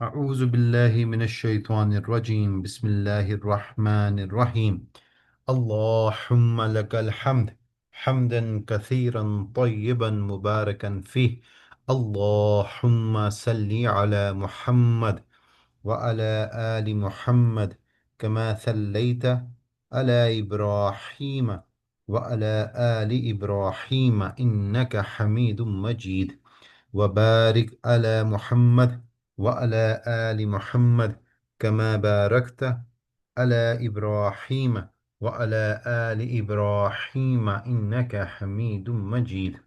أعوذ بالله من الشيطان الرجيم بسم الله الرحمن الرحيم اللهم لك الحمد حمدا كثيرا طيبا مباركا فيه اللهم صل على محمد وعلى آل محمد كما صليت على إبراهيم وعلى آل إبراهيم إنك حميد مجيد وبارك على محمد وعلى آل محمد كما باركت على إبراهيم وعلى آل إبراهيم إنك حميد مجيد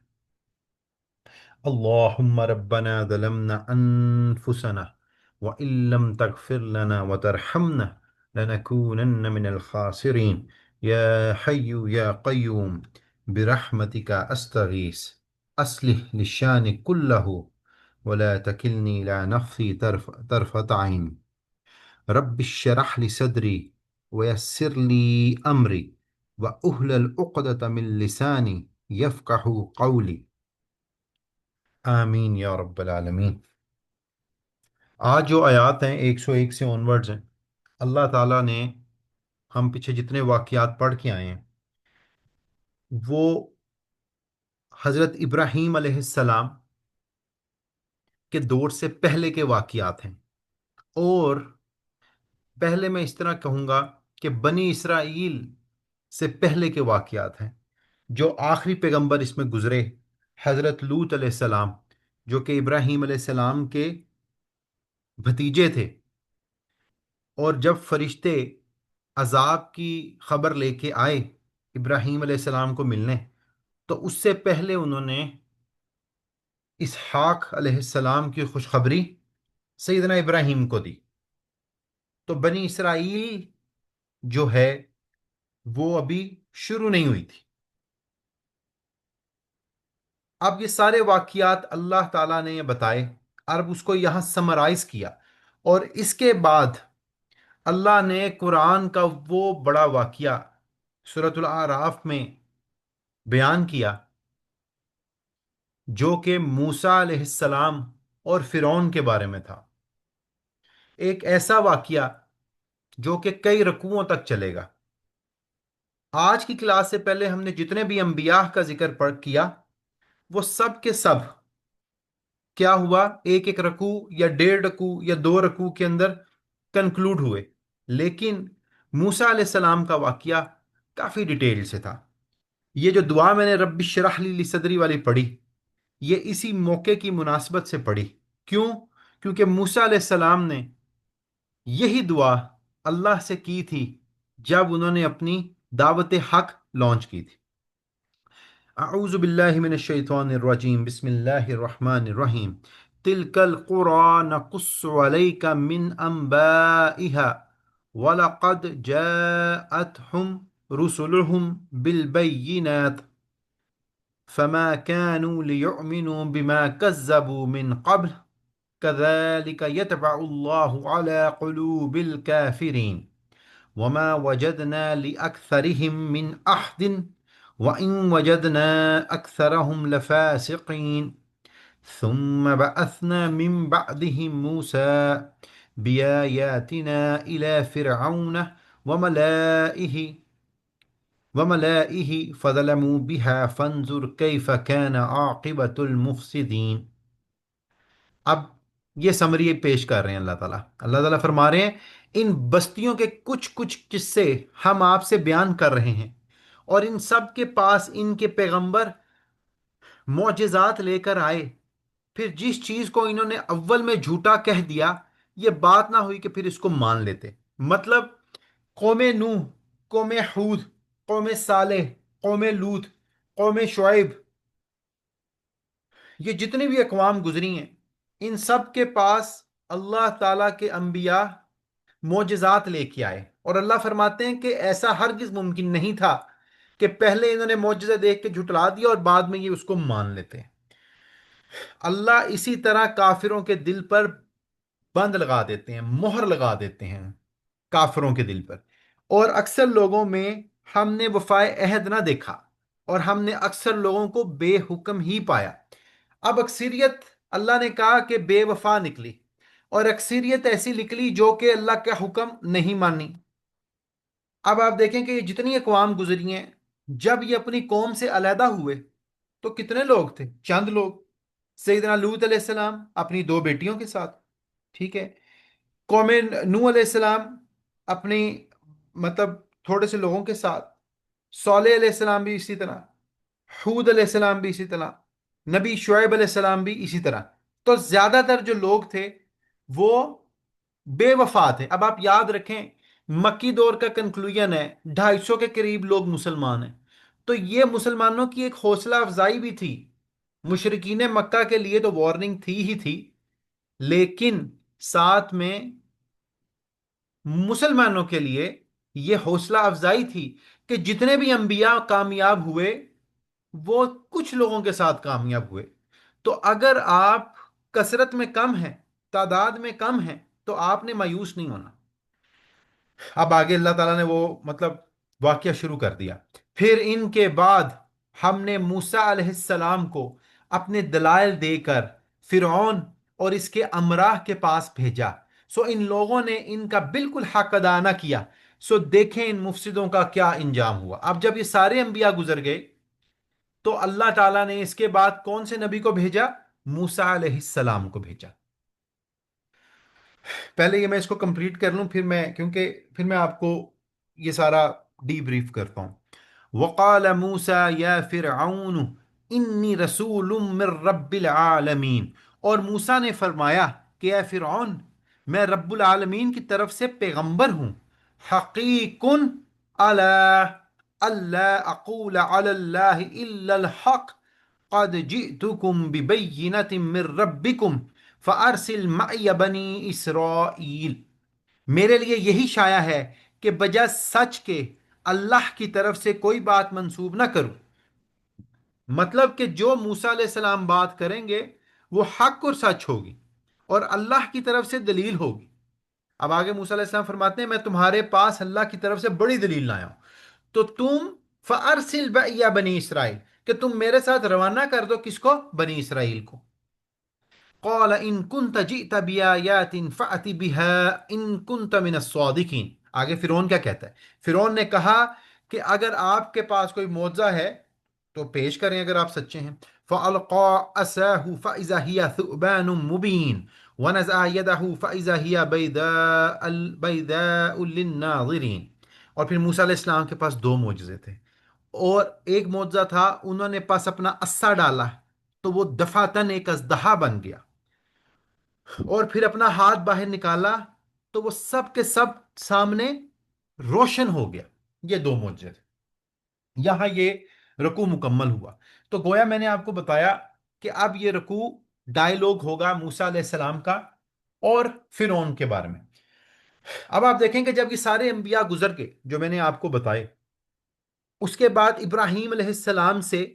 اللهم ربنا ظلمنا أنفسنا وإن لم تغفر لنا وترحمنا لنكونن من الخاسرين يا حي يا قيوم برحمتك أستغيث أصلح للشان كله ولا تكلني إلى نفسي طرفة عين رب اشرح لي صدري ويسر لي أمري وأهلل عقدة من لساني يفقه قولي آمین یا رب العالمین۔ آج جو آیات ہیں 101 سے آنورڈز ہیں، اللہ تعالیٰ نے ہم پیچھے جتنے واقعات پڑھ کے آئے ہیں وہ حضرت ابراہیم علیہ السلام کے دور سے پہلے کے واقعات ہیں، اور پہلے میں اس طرح کہوں گا کہ بنی اسرائیل سے پہلے کے واقعات ہیں۔ جو آخری پیغمبر اس میں گزرے حضرت لوط علیہ السلام، جو کہ ابراہیم علیہ السلام کے بھتیجے تھے، اور جب فرشتے عذاب کی خبر لے کے آئے ابراہیم علیہ السلام کو ملنے، تو اس سے پہلے انہوں نے اسحاق علیہ السلام کی خوشخبری سیدنا ابراہیم کو دی۔ تو بنی اسرائیل جو ہے وہ ابھی شروع نہیں ہوئی تھی۔ اب یہ سارے واقعات اللہ تعالیٰ نے یہ بتائے، اب اس کو یہاں سمرائز کیا، اور اس کے بعد اللہ نے قرآن کا وہ بڑا واقعہ سورۃ الاعراف میں بیان کیا جو کہ موسیٰ علیہ السلام اور فرعون کے بارے میں تھا۔ ایک ایسا واقعہ جو کہ کئی رکوعوں تک چلے گا۔ آج کی کلاس سے پہلے ہم نے جتنے بھی انبیاء کا ذکر کیا وہ سب کے سب کیا ہوا، ایک ایک رکوع یا 1.5 رکوع یا 2 رکوع کے اندر کنکلوڈ ہوئے، لیکن موسیٰ علیہ السلام کا واقعہ کافی ڈیٹیل سے تھا۔ یہ جو دعا میں نے رب اشرح لی صدری والی پڑھی، یہ اسی موقع کی مناسبت سے پڑھی۔ کیوں؟ کیونکہ موسیٰ علیہ السلام نے یہی دعا اللہ سے کی تھی جب انہوں نے اپنی دعوت حق لانچ کی تھی۔ اعوذ باللہ من الشیطان الرجیم بسم اللہ الرحمن الرحیم تلک القرى نقص علیک من انبائها وَلَقَدْ جَاءَتْهُمْ رُسُلُهُمْ بِالْبَيِّنَاتِ فَمَا كَانُوا لِيُؤْمِنُوا بِمَا كَذَّبُوا مِنْ قَبْلُ كَذَلِكَ يَطْبَعُ اللَّهُ عَلَى قُلُوبِ الْكَافِرِينَ وَمَا وَجَدْنَا لِأَكْثَرِهِمْ مِنْ أَحْدٍ وَإِنْ وَجَدْنَا أَكْثَرَهُمْ لَفَاسِقِينَ ثم بعثنا من بعدهم موسى بآياتنا إلى فرعون وملائه فظلموا بها فانظر كيف كان عاقبة المفسدين۔ اب یہ سمری پیش کر رہے ہیں اللہ تعالیٰ فرما رہے ہیں ان بستیوں کے کچھ کچھ قصے ہم آپ سے بیان کر رہے ہیں، اور ان سب کے پاس ان کے پیغمبر معجزات لے کر آئے، پھر جس چیز کو انہوں نے اول میں جھوٹا کہہ دیا یہ بات نہ ہوئی کہ پھر اس کو مان لیتے۔ مطلب قوم نوح، قوم حود، قوم صالح، قوم لوط، قوم شعیب، یہ جتنی بھی اقوام گزری ہیں ان سب کے پاس اللہ تعالیٰ کے انبیاء معجزات لے کے آئے، اور اللہ فرماتے ہیں کہ ایسا ہرگز ممکن نہیں تھا کہ پہلے انہوں نے معجزہ دیکھ کے جھٹلا دیا اور بعد میں یہ اس کو مان لیتے۔ اللہ اسی طرح کافروں کے دل پر بند لگا دیتے ہیں، مہر لگا دیتے ہیں کافروں کے دل پر، اور اکثر لوگوں میں ہم نے وفائے عہد نہ دیکھا، اور ہم نے اکثر لوگوں کو بے حکم ہی پایا۔ اب اکثریت اللہ نے کہا کہ بے وفا نکلی، اور اکثریت ایسی نکلی جو کہ اللہ کا حکم نہیں مانی۔ اب آپ دیکھیں کہ یہ جتنی اقوام گزری ہیں، جب یہ اپنی قوم سے علیحدہ ہوئے تو کتنے لوگ تھے؟ چند لوگ۔ سیدنا لوط علیہ السلام اپنی دو بیٹیوں کے ساتھ، ٹھیک ہے۔ قوم نوح علیہ السلام اپنی مطلب تھوڑے سے لوگوں کے ساتھ، صالح علیہ السلام بھی اسی طرح، حود علیہ السلام بھی اسی طرح، نبی شعیب علیہ السلام بھی اسی طرح۔ تو زیادہ تر جو لوگ تھے وہ بے وفا تھے۔ اب آپ یاد رکھیں، مکی دور کا کنکلوژن ہے 250 کے قریب لوگ مسلمان ہیں، تو یہ مسلمانوں کی ایک حوصلہ افزائی بھی تھی۔ مشرکین مکہ کے لیے تو وارننگ تھی ہی تھی، لیکن ساتھ میں مسلمانوں کے لیے یہ حوصلہ افزائی تھی کہ جتنے بھی انبیاء کامیاب ہوئے وہ کچھ لوگوں کے ساتھ کامیاب ہوئے۔ تو اگر آپ کثرت میں کم ہیں، تعداد میں کم ہیں، تو آپ نے مایوس نہیں ہونا۔ اب آگے اللہ تعالیٰ نے وہ مطلب واقعہ شروع کر دیا۔ پھر ان کے بعد ہم نے موسیٰ علیہ السلام کو اپنے دلائل دے کر فرعون اور اس کے امراء کے پاس بھیجا، سو ان لوگوں نے ان کا بالکل حق ادا نہ کیا، سو دیکھیں ان مفسدوں کا کیا انجام ہوا۔ اب جب یہ سارے انبیاء گزر گئے تو اللہ تعالیٰ نے اس کے بعد کون سے نبی کو بھیجا؟ موسیٰ علیہ السلام کو بھیجا۔ پہلے یہ میں اس کو کمپلیٹ کر لوں، پھر میں کیونکہ پھر میں آپ کو یہ سارا ڈی بریف کرتا ہوں۔ وقال موسیٰ یا فرعون انی رسول من رب العالمین، اور موسیٰ نے فرمایا کہ اے فرعون، میں رب العالمین کی طرف سے پیغمبر ہوں، حقیق علی اللہ اقول علی اللہ الا الحق قد جئتکم ببینۃ من ربکم فارسل معی بنی اسرائیل، میرے لیے یہی شایع ہے کہ بجا سچ کے اللہ کی طرف سے کوئی بات منسوب نہ کروں۔ مطلب کہ جو موسیٰ علیہ السلام بات کریں گے وہ حق اور سچ ہوگی اور اللہ کی طرف سے دلیل ہوگی۔ اب آگے موسیٰ علیہ السلام فرماتے ہیں میں تمہارے پاس اللہ کی طرف سے بڑی دلیل لایا ہوں، تو تم فارسل معی بنی اسرائیل، کہ تم میرے ساتھ روانہ کر دو کس کو؟ بنی اسرائیل کو۔ قال ان كنت جئت بآيات فأت بها ان كنت من الصادقين، آگے فرعون کیا کہتا ہے؟ فرعون نے کہا کہ اگر آپ کے پاس کوئی معجزہ ہے تو پیش کریں اگر آپ سچے ہیں۔ فألقى عصاه فإذا هي ثعبان مبين ونزع يده فإذا هي بيضاء للناظرين، اور پھر موسیٰ علیہ السلام کے پاس دو معجزے تھے، اور ایک معجزہ تھا انہوں نے پاس اپنا عصا ڈالا تو وہ دفعتاً ایک اژدہا بن گیا، اور پھر اپنا ہاتھ باہر نکالا تو وہ سب کے سب سامنے روشن ہو گیا۔ یہ دو معجزے تھے۔ یہاں یہ رکوع مکمل ہوا۔ تو گویا میں نے آپ کو بتایا کہ اب یہ رکوع ڈائیلوگ ہوگا موسیٰ علیہ السلام کا اور فرعون کے بارے میں۔ اب آپ دیکھیں کہ جب یہ سارے انبیاء گزر کے جو میں نے آپ کو بتائے، اس کے بعد ابراہیم علیہ السلام سے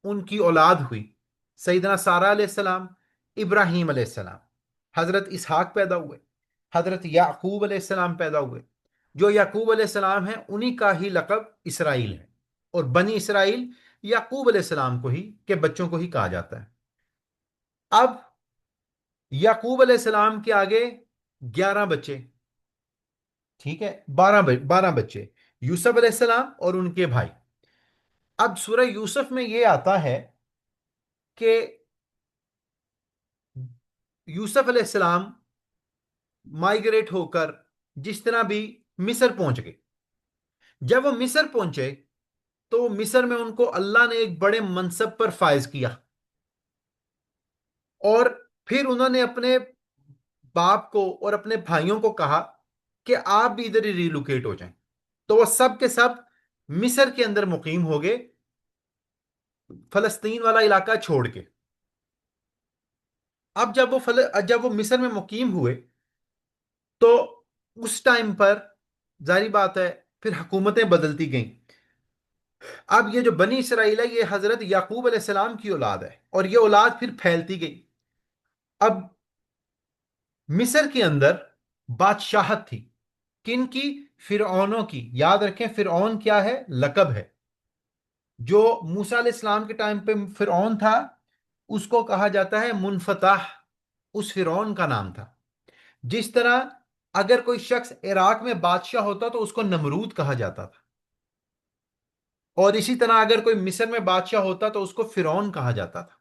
ان کی اولاد ہوئی، سیدنا سارہ علیہ السلام، ابراہیم علیہ السلام، حضرت اسحاق پیدا ہوئے، حضرت یعقوب علیہ السلام پیدا ہوئے۔ جو یعقوب علیہ السلام ہیں انہی کا ہی لقب اسرائیل ہے، اور بنی اسرائیل یعقوب علیہ السلام کو ہی کے بچوں کو ہی کہا جاتا ہے۔ اب یعقوب علیہ السلام کے آگے 11 بچے، ٹھیک ہے، 12 بچے، یوسف علیہ السلام اور ان کے بھائی۔ اب سورہ یوسف میں یہ آتا ہے کہ یوسف علیہ السلام مائگریٹ ہو کر جس طرح بھی مصر پہنچ گئے۔ جب وہ مصر پہنچے تو مصر میں ان کو اللہ نے ایک بڑے منصب پر فائز کیا، اور پھر انہوں نے اپنے باپ کو اور اپنے بھائیوں کو کہا کہ آپ بھی ادھر ہی ریلوکیٹ ہو جائیں، تو وہ سب کے سب مصر کے اندر مقیم ہو گئے، فلسطین والا علاقہ چھوڑ کے۔ اب جب وہ مصر میں مقیم ہوئے تو اس ٹائم پر ظاہری بات ہے پھر حکومتیں بدلتی گئیں۔ اب یہ جو بنی اسرائیل ہے یہ حضرت یعقوب علیہ السلام کی اولاد ہے، اور یہ اولاد پھر پھیلتی گئی۔ اب مصر کے اندر بادشاہت تھی، کن کی؟ فرعونوں کی۔ یاد رکھیں فرعون کیا ہے؟ لقب ہے۔ جو موسیٰ علیہ السلام کے ٹائم پہ فرعون تھا اس کو کہا جاتا ہے منفتح، اس فرعون کا نام تھا۔ جس طرح اگر کوئی شخص عراق میں بادشاہ ہوتا تو اس کو نمرود کہا جاتا تھا، اور اسی طرح اگر کوئی مصر میں بادشاہ ہوتا تو اس کو فرعون کہا جاتا تھا۔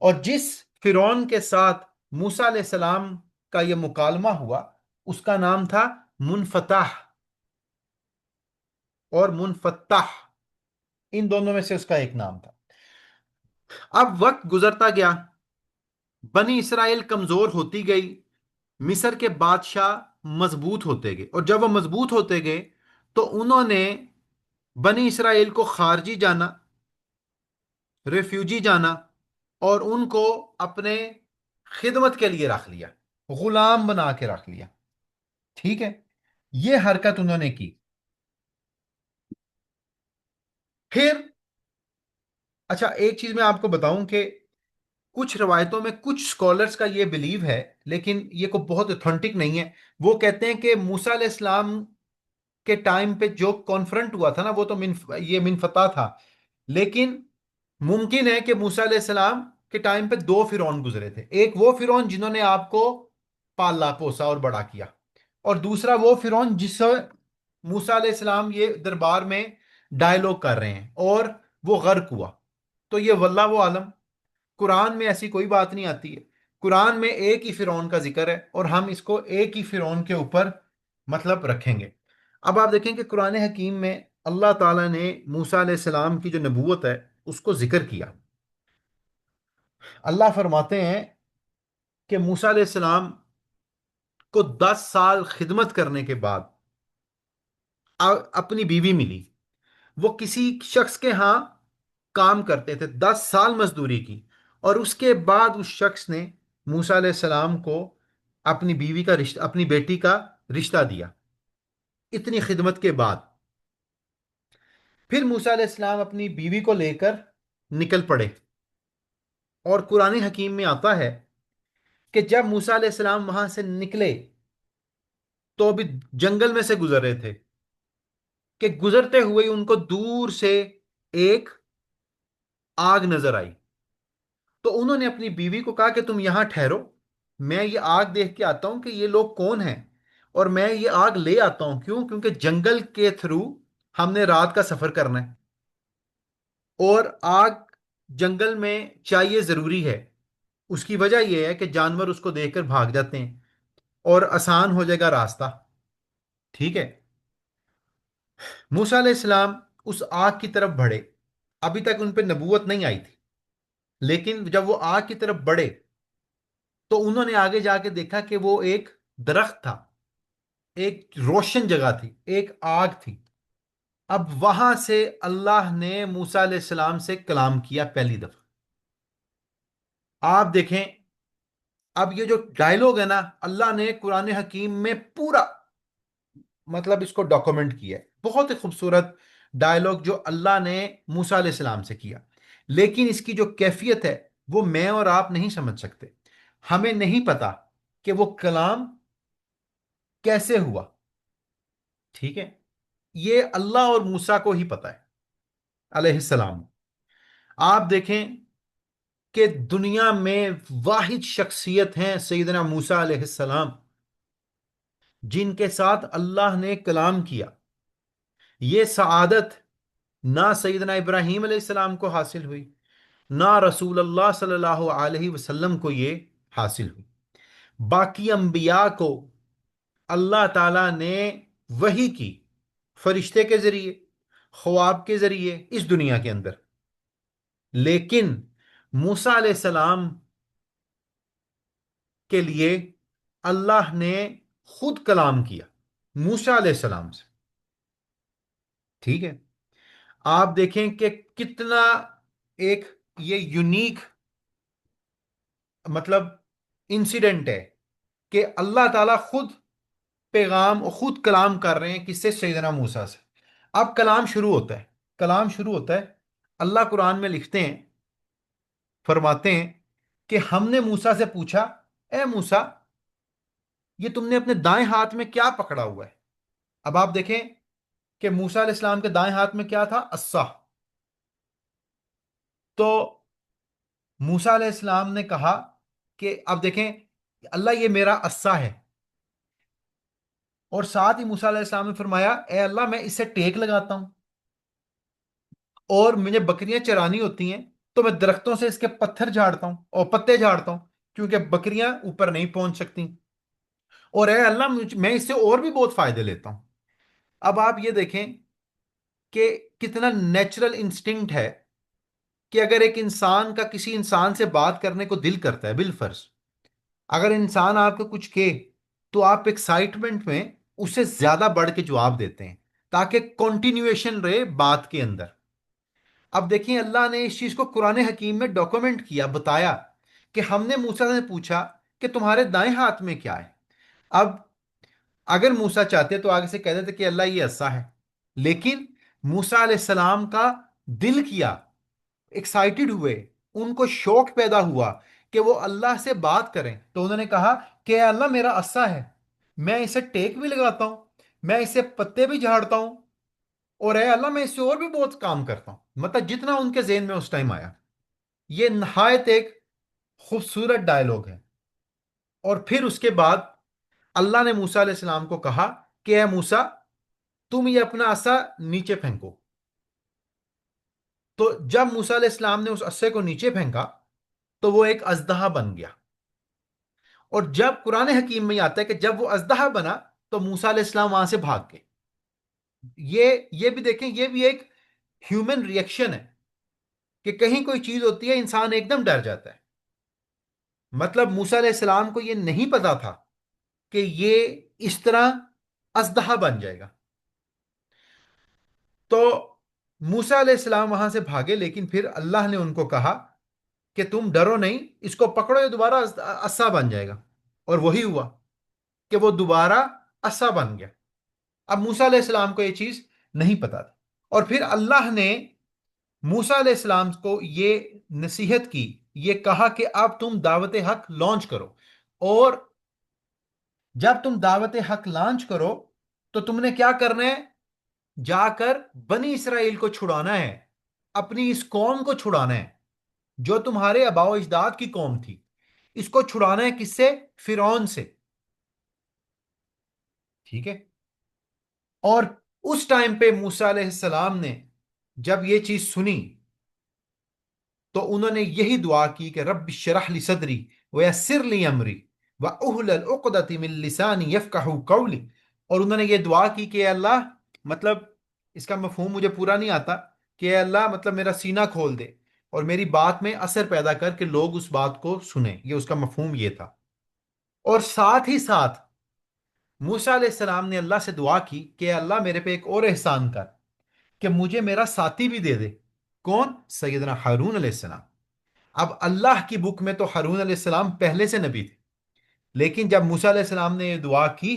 اور جس فرعون کے ساتھ موسیٰ علیہ السلام کا یہ مکالمہ ہوا، اس کا نام تھا منفتح اور منفتح، ان دونوں میں سے اس کا ایک نام تھا۔ اب وقت گزرتا گیا، بنی اسرائیل کمزور ہوتی گئی، مصر کے بادشاہ مضبوط ہوتے گئے، اور جب وہ مضبوط ہوتے گئے تو انہوں نے بنی اسرائیل کو خارجی جانا، ریفیوجی جانا، اور ان کو اپنے خدمت کے لیے رکھ لیا، غلام بنا کے رکھ لیا۔ ٹھیک ہے، یہ حرکت انہوں نے کی۔ پھر اچھا، ایک چیز میں آپ کو بتاؤں کہ کچھ روایتوں میں کچھ سکولرز کا یہ بلیو ہے، لیکن یہ کو بہت اتھینٹک نہیں ہے۔ وہ کہتے ہیں کہ موسیٰ علیہ السلام کے ٹائم پہ جو کانفرنٹ ہوا تھا نا، وہ تو یہ منفتح تھا، لیکن ممکن ہے کہ موسیٰ علیہ السلام کے ٹائم پہ دو فرعون گزرے تھے۔ ایک وہ فرعون جنہوں نے آپ کو پالا پوسا اور بڑا کیا، اور دوسرا وہ فرعون جس سے موسیٰ علیہ السلام یہ دربار میں ڈائلاگ کر رہے ہیں، اور وہ غرق ہوا۔ تو یہ واللہ عالم، قرآن میں ایسی کوئی بات نہیں آتی ہے۔ قرآن میں ایک ہی فرعون کا ذکر ہے، اور ہم اس کو ایک ہی فرعون کے اوپر مطلب رکھیں گے۔ اب آپ دیکھیں کہ قرآن حکیم میں اللہ تعالیٰ نے موسیٰ علیہ السلام کی جو نبوت ہے اس کو ذکر کیا۔ اللہ فرماتے ہیں کہ موسیٰ علیہ السلام کو 10 سال خدمت کرنے کے بعد اپنی بیوی ملی۔ وہ کسی شخص کے ہاں کام کرتے تھے، 10 سال مزدوری کی، اور اس کے بعد اس شخص نے موسیٰ علیہ السلام کو اپنی بیوی کا رشتہ، اپنی بیٹی کا رشتہ دیا، اتنی خدمت کے بعد۔ پھر موسیٰ علیہ السلام اپنی بیوی کو لے کر نکل پڑے، اور قرآن حکیم میں آتا ہے کہ جب موسیٰ علیہ السلام وہاں سے نکلے تو ابھی جنگل میں سے گزر رہے تھے کہ گزرتے ہوئے ان کو دور سے ایک آگ نظر آئی۔ تو انہوں نے اپنی بیوی کو کہا کہ تم یہاں ٹھہرو، میں یہ آگ دیکھ کے آتا ہوں کہ یہ لوگ کون ہیں، اور میں یہ آگ لے آتا ہوں۔ کیوں؟ کیونکہ جنگل کے تھرو ہم نے رات کا سفر کرنا ہے، اور آگ جنگل میں چاہیے، ضروری ہے۔ اس کی وجہ یہ ہے کہ جانور اس کو دیکھ کر بھاگ جاتے ہیں، اور آسان ہو جائے گا راستہ۔ ٹھیک ہے، موسیٰ علیہ السلام اس آگ کی طرف بڑھے۔ ابھی تک ان پہ نبوت نہیں آئی تھی، لیکن جب وہ آگ کی طرف بڑھے تو انہوں نے آگے جا کے دیکھا کہ وہ ایک درخت تھا، ایک روشن جگہ تھی، ایک آگ تھی۔ اب وہاں سے اللہ نے موسیٰ علیہ السلام سے کلام کیا پہلی دفعہ۔ آپ دیکھیں، اب یہ جو ڈائلوگ ہے نا، اللہ نے قرآن حکیم میں پورا مطلب اس کو ڈاکومنٹ کیا ہے، بہت ہی خوبصورت ڈائلوگ جو اللہ نے موسیٰ علیہ السلام سے کیا۔ لیکن اس کی جو کیفیت ہے وہ میں اور آپ نہیں سمجھ سکتے۔ ہمیں نہیں پتا کہ وہ کلام کیسے ہوا۔ ٹھیک ہے، یہ اللہ اور موسیٰ کو ہی پتا ہے علیہ السلام۔ آپ دیکھیں کہ دنیا میں واحد شخصیت ہیں سیدنا موسیٰ علیہ السلام، جن کے ساتھ اللہ نے کلام کیا۔ یہ سعادت نہ سیدنا ابراہیم علیہ السلام کو حاصل ہوئی، نہ رسول اللہ صلی اللہ علیہ وسلم کو یہ حاصل ہوئی۔ باقی انبیاء کو اللہ تعالیٰ نے وحی کی، فرشتے کے ذریعے، خواب کے ذریعے، اس دنیا کے اندر۔ لیکن موسیٰ علیہ السلام کے لیے اللہ نے خود کلام کیا موسیٰ علیہ السلام سے۔ ٹھیک ہے، آپ دیکھیں کہ کتنا ایک یہ یونیک مطلب انسیڈنٹ ہے کہ اللہ تعالیٰ خود پیغام اور خود کلام کر رہے ہیں، کس سے؟ سیدنا موسیٰ سے۔ اب کلام شروع ہوتا ہے، کلام شروع ہوتا ہے۔ اللہ قرآن میں لکھتے ہیں، فرماتے ہیں کہ ہم نے موسیٰ سے پوچھا، اے موسیٰ، یہ تم نے اپنے دائیں ہاتھ میں کیا پکڑا ہوا ہے؟ اب آپ دیکھیں کہ موسیٰ علیہ السلام کے دائیں ہاتھ میں کیا تھا؟ عصا۔ تو موسیٰ علیہ السلام نے کہا کہ اب دیکھیں اللہ یہ میرا عصا ہے۔ اور ساتھ ہی موسیٰ علیہ السلام نے فرمایا اے اللہ میں اسے ٹیک لگاتا ہوں، اور مجھے بکریاں چرانی ہوتی ہیں تو میں درختوں سے اس کے پتھر جھاڑتا ہوں اور پتے جھاڑتا ہوں، کیونکہ بکریاں اوپر نہیں پہنچ سکتی، اور اے اللہ میں اس سے اور بھی بہت فائدے لیتا ہوں۔ اب آپ یہ دیکھیں کہ کتنا نیچرل انسٹنکٹ ہے کہ اگر ایک انسان کا کسی انسان سے بات کرنے کو دل کرتا ہے بالفرض، اگر انسان آپ کو کچھ کہے تو آپ ایکسائٹمنٹ میں اسے زیادہ بڑھ کے جواب دیتے ہیں تاکہ کنٹینیویشن رہے بات کے اندر۔ اب دیکھیں اللہ نے اس چیز کو قرآن حکیم میں ڈاکومنٹ کیا، بتایا کہ ہم نے موسیٰ سے پوچھا کہ تمہارے دائیں ہاتھ میں کیا ہے۔ اب اگر موسیٰ چاہتے تو آگے سے کہہ دیتے کہ اللہ یہ عصا ہے، لیکن موسیٰ علیہ السلام کا دل کیا، ایکسائٹڈ ہوئے، ان کو شوق پیدا ہوا کہ وہ اللہ سے بات کریں، تو انہوں نے کہا کہ اے اللہ میرا عصا ہے، میں اسے ٹیک بھی لگاتا ہوں، میں اسے پتے بھی جھاڑتا ہوں، اور اے اللہ میں اس سے اور بھی بہت کام کرتا ہوں، مطلب جتنا ان کے ذہن میں اس ٹائم آیا۔ یہ نہایت ایک خوبصورت ڈائلوگ ہے۔ اور پھر اس کے بعد اللہ نے موسیٰ علیہ السلام کو کہا کہ اے موسیٰ تم یہ اپنا عصا نیچے پھینکو۔ تو جب موسیٰ علیہ السلام نے اس عصے کو نیچے پھینکا تو وہ ایک اژدہا بن گیا، اور جب قرآن حکیم میں آتا ہے کہ جب وہ اژدہا بنا تو موسیٰ علیہ السلام وہاں سے بھاگ گئے۔ یہ بھی دیکھیں، یہ بھی ایک ہیومن ریئیکشن ہے کہ کہیں کوئی چیز ہوتی ہے انسان ایک دم ڈر جاتا ہے۔ مطلب موسیٰ علیہ السلام کو یہ نہیں پتا تھا کہ یہ اس طرح اژدہا بن جائے گا۔ تو موسیٰ علیہ السلام وہاں سے بھاگے، لیکن پھر اللہ نے ان کو کہا کہ تم ڈرو نہیں، اس کو پکڑو، یہ دوبارہ عصا بن جائے گا۔ اور وہی ہوا کہ وہ دوبارہ عصا بن گیا۔ اب موسیٰ علیہ السلام کو یہ چیز نہیں پتا تھی، اور پھر اللہ نے موسیٰ علیہ السلام کو یہ نصیحت کی، یہ کہا کہ اب تم دعوت حق لانچ کرو، اور جب تم دعوت حق لانچ کرو تو تم نے کیا کرنا ہے؟ جا کر بنی اسرائیل کو چھڑانا ہے، اپنی اس قوم کو چھڑانا ہے جو تمہارے آباء و اجداد کی قوم تھی۔ اس کو چھڑانا ہے کس سے؟ فرعون سے، ٹھیک ہے؟ اور اس ٹائم پہ موسیٰ علیہ السلام نے جب یہ چیز سنی تو انہوں نے یہی دعا کی کہ رب اشرح لی صدری ویسر لی امری واحلل عقدۃ من لسانی یفقہوا قولی۔ اور انہوں نے یہ دعا کی کہ اے اللہ، مطلب اس کا مفہوم مجھے پورا نہیں آتا، کہ اے اللہ مطلب میرا سینہ کھول دے اور میری بات میں اثر پیدا کر کے لوگ اس بات کو سنیں، یہ اس کا مفہوم یہ تھا۔ اور ساتھ ہی ساتھ موسیٰ علیہ السلام نے اللہ سے دعا کی کہ اے اللہ میرے پہ ایک اور احسان کر، کہ مجھے میرا ساتھی بھی دے دے۔ کون؟ سیدنا ہارون علیہ السلام۔ اب اللہ کی بک میں تو ہارون علیہ السلام پہلے سے نبی تھے، لیکن جب موسیٰ علیہ السلام نے یہ دعا کی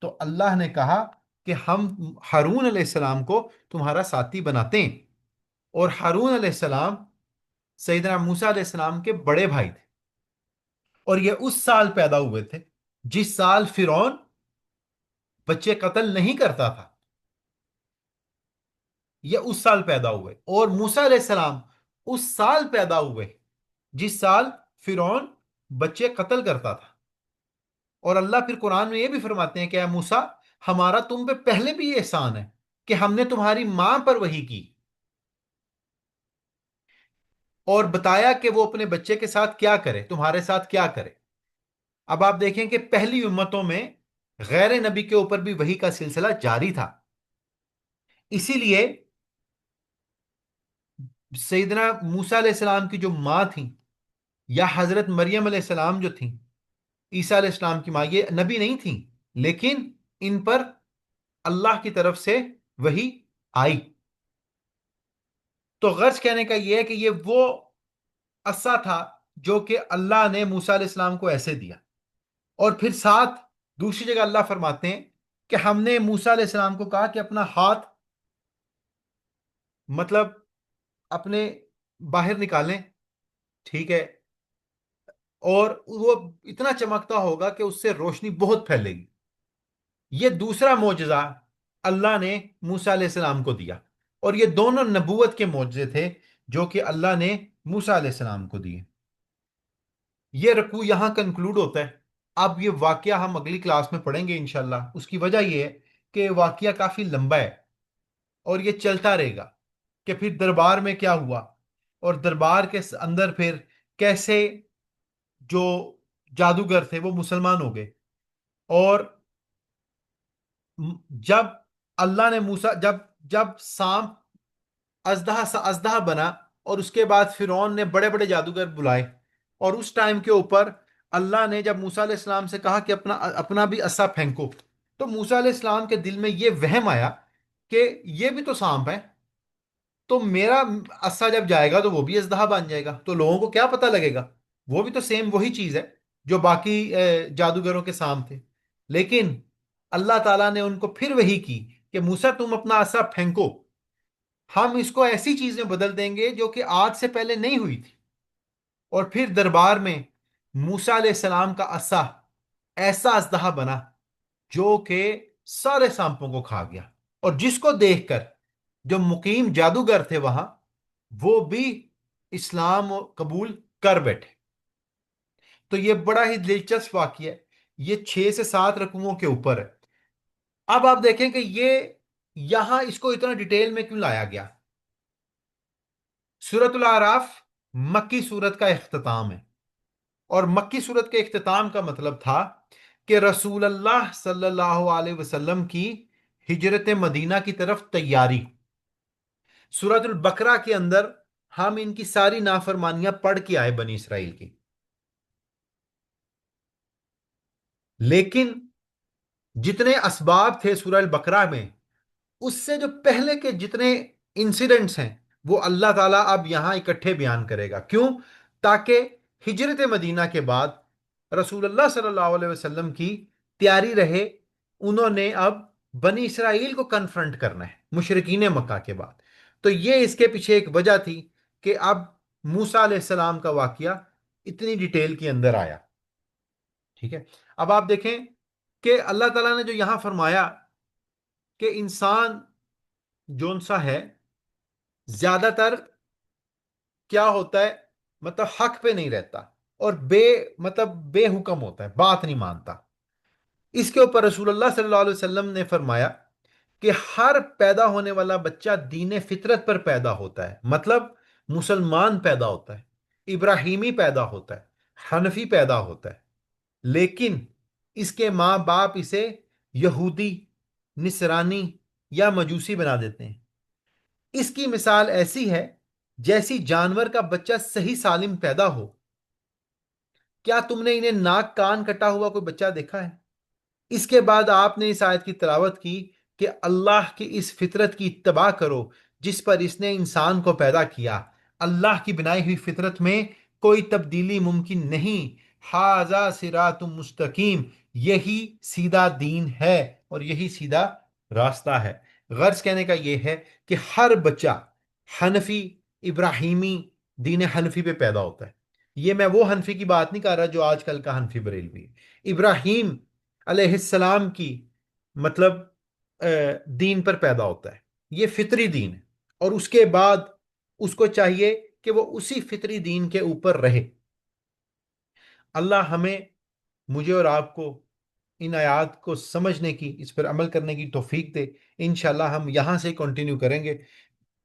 تو اللہ نے کہا کہ ہم ہارون علیہ السلام کو تمہارا ساتھی بناتے ہیں۔ اور ہارون علیہ السلام سیدنا موسیٰ علیہ السلام کے بڑے بھائی تھے، اور یہ اس سال پیدا ہوئے تھے جس سال فرعون بچے قتل نہیں کرتا تھا، یہ اس سال پیدا ہوئے، اور موسیٰ علیہ السلام اس سال پیدا ہوئے جس سال فرعون بچے قتل کرتا تھا۔ اور اللہ پھر قرآن میں یہ بھی فرماتے ہیں کہ اے موسیٰ ہمارا تم پہ پہلے بھی یہ احسان ہے کہ ہم نے تمہاری ماں پر وحی کی اور بتایا کہ وہ اپنے بچے کے ساتھ کیا کرے، تمہارے ساتھ کیا کرے۔ اب آپ دیکھیں کہ پہلی امتوں میں غیر نبی کے اوپر بھی وحی کا سلسلہ جاری تھا، اسی لیے سیدنا موسیٰ علیہ السلام کی جو ماں تھیں، یا حضرت مریم علیہ السلام جو تھیں، عیسیٰ علیہ السلام کی ماں، یہ نبی نہیں تھیں، لیکن ان پر اللہ کی طرف سے وحی آئی۔ تو غرض کہنے کا یہ ہے کہ یہ وہ عصا تھا جو کہ اللہ نے موسیٰ علیہ السلام کو ایسے دیا۔ اور پھر ساتھ دوسری جگہ اللہ فرماتے ہیں کہ ہم نے موسیٰ علیہ السلام کو کہا کہ اپنا ہاتھ مطلب اپنے باہر نکالیں، ٹھیک ہے، اور وہ اتنا چمکتا ہوگا کہ اس سے روشنی بہت پھیلے گی۔ یہ دوسرا معجزہ اللہ نے موسیٰ علیہ السلام کو دیا، اور یہ دونوں نبوت کے معجزے تھے جو کہ اللہ نے موسیٰ علیہ السلام کو دیے۔ یہ رکوع یہاں کنکلوڈ ہوتا ہے۔ اب یہ واقعہ ہم اگلی کلاس میں پڑھیں گے انشاءاللہ. اس کی وجہ یہ ہے کہ واقعہ کافی لمبا ہے اور یہ چلتا رہے گا کہ پھر دربار میں کیا ہوا، اور دربار کے اندر پھر کیسے جو جادوگر تھے وہ مسلمان ہو گئے. اور جب اللہ نے موسیٰ جب جب سانپ اژدہا بنا، اور اس کے بعد فرعون نے بڑے بڑے جادوگر بلائے، اور اس ٹائم کے اوپر اللہ نے جب موسیٰ علیہ السلام سے کہا کہ اپنا اپنا بھی عصا پھینکو، تو موسیٰ علیہ السلام کے دل میں یہ وہم آیا کہ یہ بھی تو سانپ ہے، تو میرا عصا جب جائے گا تو وہ بھی اژدہا بن جائے گا، تو لوگوں کو کیا پتہ لگے گا؟ وہ بھی تو سیم وہی چیز ہے جو باقی جادوگروں کے سانپ تھے. لیکن اللہ تعالیٰ نے ان کو پھر وہی کی کہ موسیٰ تم اپنا عصا پھینکو، ہم اس کو ایسی چیز میں بدل دیں گے جو کہ آج سے پہلے نہیں ہوئی تھی. اور پھر دربار میں موسیٰ علیہ السلام کا عصا ایسا اژدہا بنا جو کہ سارے سانپوں کو کھا گیا، اور جس کو دیکھ کر جو مقیم جادوگر تھے وہاں، وہ بھی اسلام قبول کر بیٹھے. تو یہ بڑا ہی دلچسپ واقعہ ہے. یہ 6 سے 7 رکوعوں کے اوپر ہے. اب آپ دیکھیں کہ یہ یہاں اس کو اتنا ڈیٹیل میں کیوں لایا گیا. سورۃ الاعراف مکی سورت کا اختتام ہے، اور مکی سورت کے اختتام کا مطلب تھا کہ رسول اللہ صلی اللہ علیہ وسلم کی ہجرت مدینہ کی طرف تیاری. سورۃ البقرہ کے اندر ہم ان کی ساری نافرمانیاں پڑھ کے آئے بنی اسرائیل کی. لیکن جتنے اسباب تھے سورہ البقرہ میں، اس سے جو پہلے کے جتنے انسیڈنٹس ہیں وہ اللہ تعالیٰ اب یہاں اکٹھے بیان کرے گا. کیوں؟ تاکہ ہجرت مدینہ کے بعد رسول اللہ صلی اللہ علیہ وسلم کی تیاری رہے. انہوں نے اب بنی اسرائیل کو کنفرنٹ کرنا ہے مشرکین مکہ کے بعد. تو یہ اس کے پیچھے ایک وجہ تھی کہ اب موسیٰ علیہ السلام کا واقعہ اتنی ڈیٹیل کے اندر آیا. ٹھیک ہے. اب آپ دیکھیں کہ اللہ تعالیٰ نے جو یہاں فرمایا کہ انسان جون سا ہے زیادہ تر کیا ہوتا ہے، مطلب حق پہ نہیں رہتا، اور بے حکم ہوتا ہے، بات نہیں مانتا. اس کے اوپر رسول اللہ صلی اللہ علیہ وسلم نے فرمایا کہ ہر پیدا ہونے والا بچہ دین فطرت پر پیدا ہوتا ہے، مطلب مسلمان پیدا ہوتا ہے، ابراہیمی پیدا ہوتا ہے، حنفی پیدا ہوتا ہے. لیکن اس کے ماں باپ اسے یہودی، نصرانی یا مجوسی بنا دیتے ہیں. اس کی مثال ایسی ہے جیسی جانور کا بچہ صحیح سالم پیدا ہو. کیا تم نے انہیں ناک کان کٹا ہوا کوئی بچہ دیکھا ہے؟ اس کے بعد آپ نے اس آیت کی تلاوت کی کہ اللہ کی اس فطرت کی اتباع کرو جس پر اس نے انسان کو پیدا کیا. اللہ کی بنائی ہوئی فطرت میں کوئی تبدیلی ممکن نہیں. ھذا صراط مستقیم، یہی سیدھا دین ہے اور یہی سیدھا راستہ ہے. غرض کہنے کا یہ ہے کہ ہر بچہ حنفی، ابراہیمی، دین حنفی پہ پیدا ہوتا ہے. یہ میں وہ حنفی کی بات نہیں کر رہا جو آج کل کا حنفی بریلوی ہے. ابراہیم علیہ السلام کی مطلب دین پر پیدا ہوتا ہے. یہ فطری دین ہے، اور اس کے بعد اس کو چاہیے کہ وہ اسی فطری دین کے اوپر رہے. اللہ ہمیں، مجھے اور آپ کو ان آیات کو سمجھنے کی، اس پر عمل کرنے کی توفیق دے. انشاءاللہ ہم یہاں سے کنٹینیو کریں گے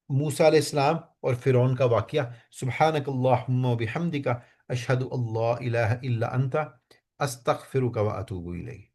موسیٰ علیہ السلام اور فرعون کا واقعہ. سبحانک اللہم و بحمدک، اشہد اللہ الہ الا انت، استغفرک و اتوب الیک.